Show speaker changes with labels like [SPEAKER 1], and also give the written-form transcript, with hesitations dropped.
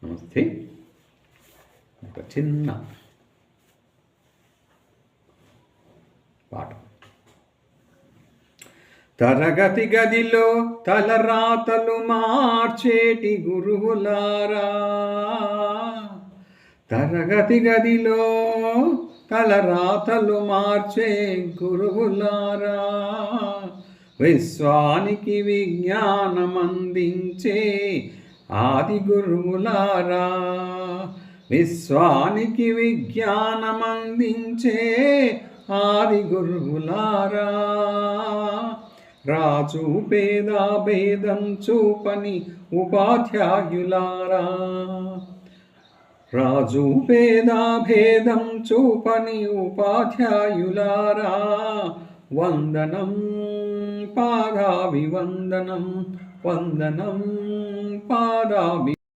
[SPEAKER 1] నమస్తే. ఒక చిన్న పాట. తరగతి గదిలో తలరాతలు మార్చేటి గురువులారా, తరగతి గదిలో తలరాతలు మార్చే గురువులారా, విశ్వానికి విజ్ఞానమందించే ఆది గురువులారా, విశ్వానికి విజ్ఞానమందించే ఆది గురువులారా, రాజు పేద భేదం చూపని ఉపాధ్యాయులారా, రాజు పేద భేదం చూపని ఉపాధ్యాయులారా, వందనం పాదాభివందనం, వందనం పాదాభి